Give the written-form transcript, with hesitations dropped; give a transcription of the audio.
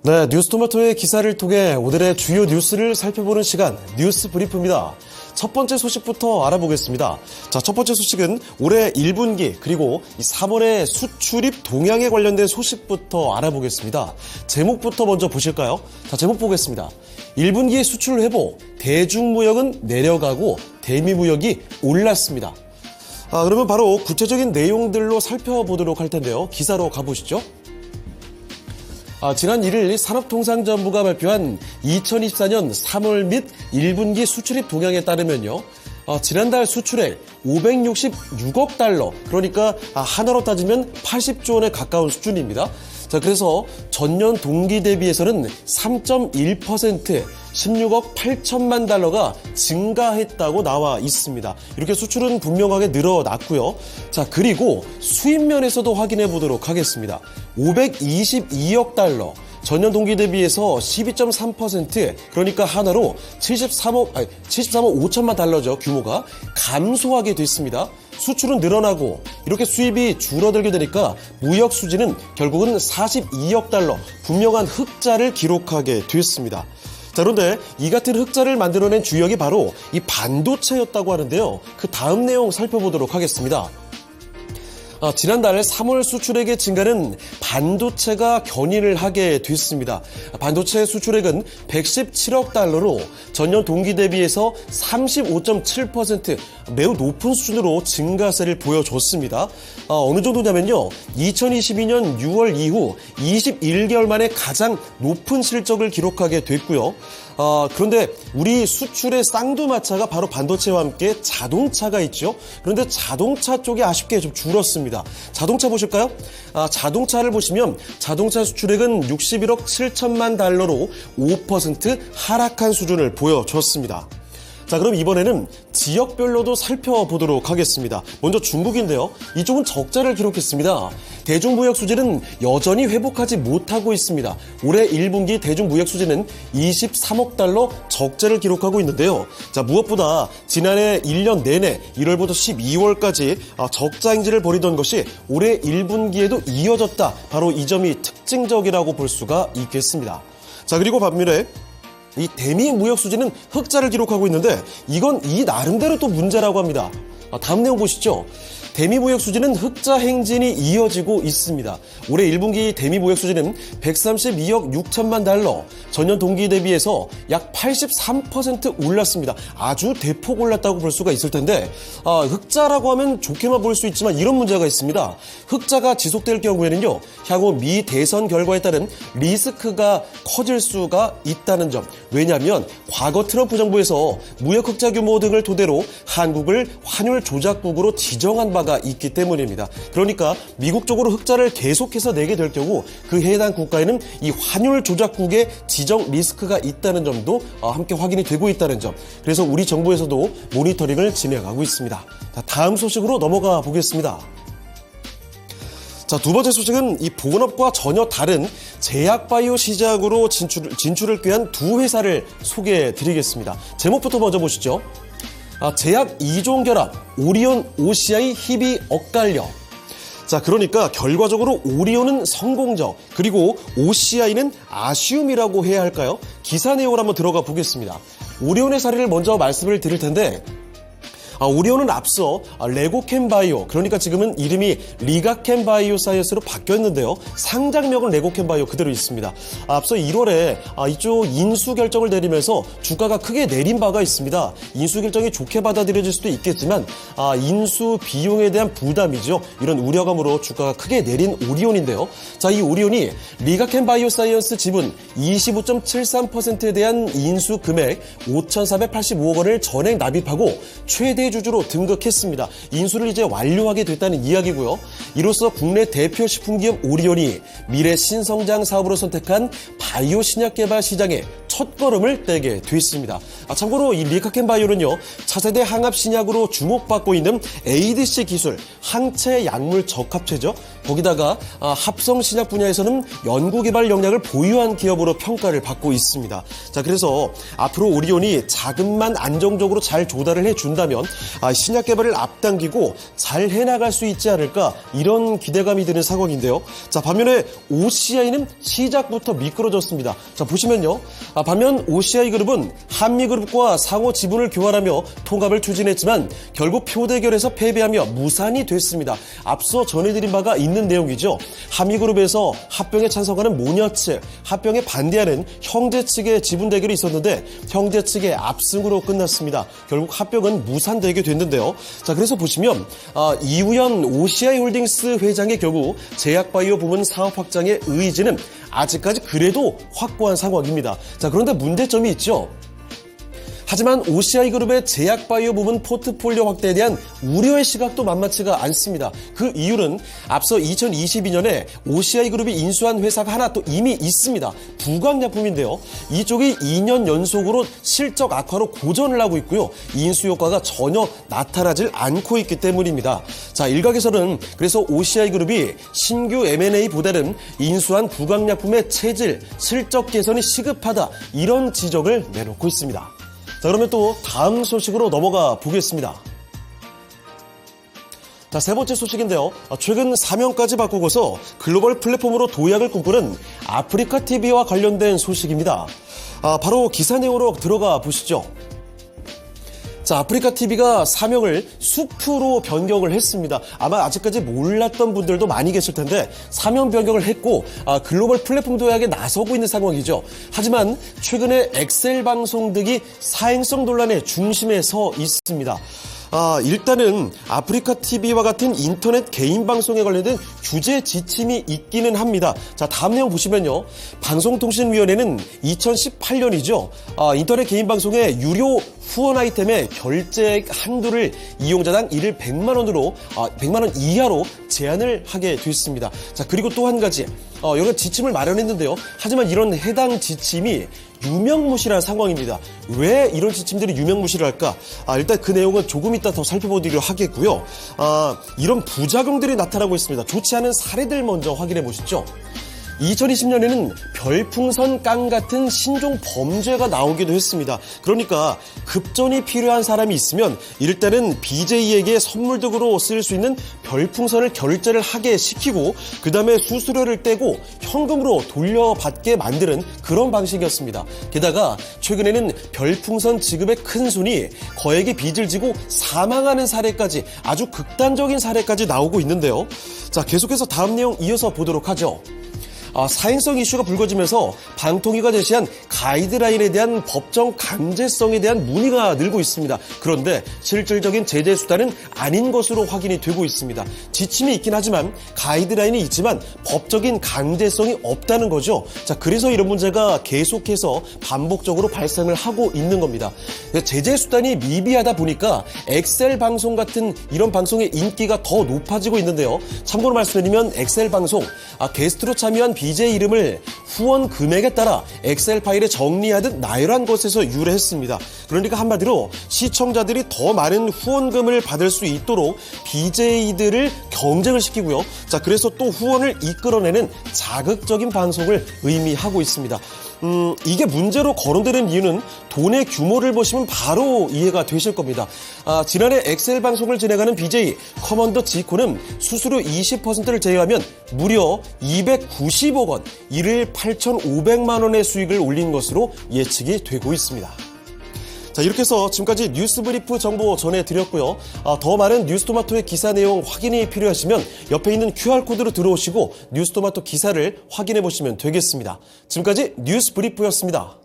네, 뉴스토마토의 기사를 통해 오늘의 주요 뉴스를 살펴보는 시간, 뉴스 브리프입니다. 첫 번째 소식부터 알아보겠습니다. 자, 첫 번째 소식은 올해 1분기 그리고 3월의 수출입 동향에 관련된 소식부터 알아보겠습니다. 제목부터 먼저 보실까요? 자, 제목 보겠습니다. 1분기 수출 회복, 대중무역은 내려가고 대미무역이 올랐습니다. 그러면 바로 구체적인 내용들로 살펴보도록 할 텐데요. 기사로 가보시죠. 지난 1일 산업통상자원부가 발표한 2024년 3월 및 1분기 수출입 동향에 따르면요. 지난달 수출액 566억 달러, 그러니까 하나로 따지면 80조 원에 가까운 수준입니다. 자, 그래서 전년 동기 대비해서는 3.1%, 16억 8천만 달러가 증가했다고 나와 있습니다. 이렇게 수출은 분명하게 늘어났고요. 자, 그리고 수입 면에서도 확인해 보도록 하겠습니다. 522억 달러. 전년 동기 대비해서 12.3%, 그러니까 하나로 73억 5천만 달러죠. 규모가 감소하게 됐습니다. 수출은 늘어나고 이렇게 수입이 줄어들게 되니까 무역 수지는 결국은 42억 달러, 분명한 흑자를 기록하게 됐습니다. 자, 그런데 이 같은 흑자를 만들어낸 주역이 바로 이 반도체였다고 하는데요. 그 다음 내용 살펴보도록 하겠습니다. 지난달 3월 수출액의 증가는 반도체가 견인을 하게 됐습니다. 반도체 수출액은 117억 달러로 전년 동기 대비해서 35.7% 매우 높은 수준으로 증가세를 보여줬습니다. 어느 정도냐면요. 2022년 6월 이후 21개월 만에 가장 높은 실적을 기록하게 됐고요. 그런데 우리 수출의 쌍두마차가 바로 반도체와 함께 자동차가 있죠. 그런데 자동차 쪽이 아쉽게 좀 줄었습니다. 자동차 보실까요? 자동차를 보시면 자동차 수출액은 61억 7천만 달러로 5% 하락한 수준을 보여줬습니다. 자, 그럼 이번에는 지역별로도 살펴보도록 하겠습니다. 먼저 중국인데요. 이쪽은 적자를 기록했습니다. 대중무역 수지는 여전히 회복하지 못하고 있습니다. 올해 1분기 대중무역 수지는 23억 달러 적자를 기록하고 있는데요. 자, 무엇보다 지난해 1년 내내 1월부터 12월까지 적자 행진을 벌이던 것이 올해 1분기에도 이어졌다. 바로 이 점이 특징적이라고 볼 수가 있겠습니다. 자, 그리고 반면에 이 대미 무역 수지는 흑자를 기록하고 있는데 이건 이 나름대로 또 문제라고 합니다. 다음 내용 보시죠. 대미 무역 수지는 흑자 행진이 이어지고 있습니다. 올해 1분기 대미 무역 수지는 132억 6천만 달러, 전년 동기 대비해서 약 83% 올랐습니다. 아주 대폭 올랐다고 볼 수가 있을 텐데 흑자라고 하면 좋게만 볼 수 있지만 이런 문제가 있습니다. 흑자가 지속될 경우에는요. 향후 미 대선 결과에 따른 리스크가 커질 수가 있다는 점. 왜냐하면 과거 트럼프 정부에서 무역 흑자 규모 등을 토대로 한국을 환율 조작국으로 지정한 바가 있기 때문입니다. 그러니까 미국 쪽으로 흑자를 계속해서 내게 될 경우 그 해당 국가에는 이 환율 조작국의 지정 리스크가 있다는 점도 함께 확인이 되고 있다는 점. 그래서 우리 정부에서도 모니터링을 진행하고 있습니다. 자, 다음 소식으로 넘어가 보겠습니다. 자, 두 번째 소식은 이 본업과 전혀 다른 제약바이오 시장으로 진출을 꾀한 두 회사를 소개해 드리겠습니다. 제목부터 먼저 보시죠. 제약 2종 결합, 오리온 OCI 희비 엇갈려. 자, 그러니까 결과적으로 오리온은 성공적, 그리고 OCI는 아쉬움이라고 해야 할까요? 기사 내용을 한번 들어가 보겠습니다. 오리온의 사례를 먼저 말씀을 드릴 텐데 오리온은 앞서 레고캠바이오, 그러니까 지금은 이름이 리가캠바이오 사이언스로 바뀌었는데요. 상장명은 레고캠바이오 그대로 있습니다. 앞서 1월에 이쪽 인수 결정을 내리면서 주가가 크게 내린 바가 있습니다. 인수 결정이 좋게 받아들여질 수도 있겠지만 인수 비용에 대한 부담이죠. 이런 우려감으로 주가가 크게 내린 오리온인데요. 자, 이 오리온이 리가캠바이오 사이언스 지분 25.73%에 대한 인수 금액 5,485억 원을 전액 납입하고 최대 주주로 등극했습니다. 인수를 이제 완료하게 됐다는 이야기고요. 이로써 국내 대표 식품기업 오리온이 미래 신성장 사업으로 선택한 바이오 신약 개발 시장에 첫걸음을 떼게 됐습니다. 참고로 이 리카켄바이오는요, 차세대 항암 신약으로 주목받고 있는 ADC 기술, 항체 약물 적합체죠. 거기다가 합성 신약 분야에서는 연구개발 역량을 보유한 기업으로 평가를 받고 있습니다. 자, 그래서 앞으로 오리온이 자금만 안정적으로 잘 조달을 해준다면 신약 개발을 앞당기고 잘 해나갈 수 있지 않을까, 이런 기대감이 드는 상황인데요. 자, 반면에 OCI는 시작부터 미끄러졌습니다. 자, 보시면요. 반면 OCI 그룹은 한미그룹과 상호 지분을 교환하며 통합을 추진했지만 결국 표대결에서 패배하며 무산이 됐습니다. 앞서 전해드린 바가 있는 내용이죠. 한미그룹에서 합병에 찬성하는 모녀 측, 합병에 반대하는 형제 측의 지분 대결이 있었는데 형제 측의 압승으로 끝났습니다. 결국 합병은 무산되게 됐는데요. 자, 그래서 보시면 이우연 OCI 홀딩스 회장의 경우 제약바이오 부문 사업 확장의 의지는 아직까지 그래도 확고한 상황입니다. 자, 그런데 문제점이 있죠. 하지만 OCI 그룹의 제약바이오 부문 포트폴리오 확대에 대한 우려의 시각도 만만치가 않습니다. 그 이유는 앞서 2022년에 OCI 그룹이 인수한 회사가 하나 또 이미 있습니다. 부강약품인데요. 이쪽이 2년 연속으로 실적 악화로 고전을 하고 있고요. 인수 효과가 전혀 나타나질 않고 있기 때문입니다. 자, 일각에서는 그래서 OCI 그룹이 신규 M&A보다는 인수한 부강약품의 체질, 실적 개선이 시급하다, 이런 지적을 내놓고 있습니다. 자, 그러면 또 다음 소식으로 넘어가 보겠습니다. 자, 세 번째 소식인데요. 최근 사명까지 바꾸고서 글로벌 플랫폼으로 도약을 꿈꾸는 아프리카TV와 관련된 소식입니다. 바로 기사 내용으로 들어가 보시죠. 자, 아프리카TV가 사명을 숲으로 변경을 했습니다. 아마 아직까지 몰랐던 분들도 많이 계실 텐데 사명 변경을 했고 글로벌 플랫폼 도약에 나서고 있는 상황이죠. 하지만 최근에 엑셀 방송 등이 사행성 논란의 중심에 서 있습니다. 일단은 아프리카TV와 같은 인터넷 개인 방송에 관련된 규제 지침이 있기는 합니다. 자, 다음 내용 보시면요. 방송통신위원회는 2018년이죠. 인터넷 개인 방송의 유료 후원 아이템의 결제액 한도를 이용자당 일일 100만 원으로 100만 원 이하로 제한을 하게 됐습니다. 자, 그리고 또 한 가지 여러 지침을 마련했는데요. 하지만 이런 해당 지침이 유명무실한 상황입니다. 왜 이런 지침들이 유명무실을 할까? 일단 그 내용은 조금 이따 더 살펴보기로 하겠고요. 이런 부작용들이 나타나고 있습니다. 좋지 않은 사례들 먼저 확인해 보시죠. 2020년에는 별풍선 깡 같은 신종 범죄가 나오기도 했습니다. 그러니까 급전이 필요한 사람이 있으면 일단은 BJ에게 선물 등으로 쓸 수 있는 별풍선을 결제를 하게 시키고 그 다음에 수수료를 떼고 현금으로 돌려받게 만드는 그런 방식이었습니다. 게다가 최근에는 별풍선 지급의 큰 손이 거액의 빚을 지고 사망하는 사례까지, 아주 극단적인 사례까지 나오고 있는데요. 자, 계속해서 다음 내용 이어서 보도록 하죠. 사행성 이슈가 불거지면서 방통위가 제시한 가이드라인에 대한 법정 강제성에 대한 문의가 늘고 있습니다. 그런데 실질적인 제재 수단은 아닌 것으로 확인이 되고 있습니다. 지침이 있긴 하지만 가이드라인이 있지만 법적인 강제성이 없다는 거죠. 자, 그래서 이런 문제가 계속해서 반복적으로 발생을 하고 있는 겁니다. 제재 수단이 미비하다 보니까 엑셀 방송 같은 이런 방송의 인기가 더 높아지고 있는데요. 참고로 말씀드리면 엑셀 방송 게스트로 참여한 BJ 이름을 후원 금액에 따라 엑셀 파일에 정리하듯 나열한 것에서 유래했습니다. 그러니까 한마디로 시청자들이 더 많은 후원금을 받을 수 있도록 BJ들을 경쟁을 시키고요. 자, 그래서 또 후원을 이끌어내는 자극적인 방송을 의미하고 있습니다. 이게 문제로 거론되는 이유는 돈의 규모를 보시면 바로 이해가 되실 겁니다. 지난해 엑셀 방송을 진행하는 BJ 커먼더 지코는 수수료 20%를 제외하면 무려 290억 원, 일일 8,500만 원의 수익을 올린 것으로 예측이 되고 있습니다. 자, 이렇게 해서 지금까지 뉴스브리프 정보 전해드렸고요. 더 많은 뉴스토마토의 기사 내용 확인이 필요하시면 옆에 있는 QR코드로 들어오시고 뉴스토마토 기사를 확인해 보시면 되겠습니다. 지금까지 뉴스브리프였습니다.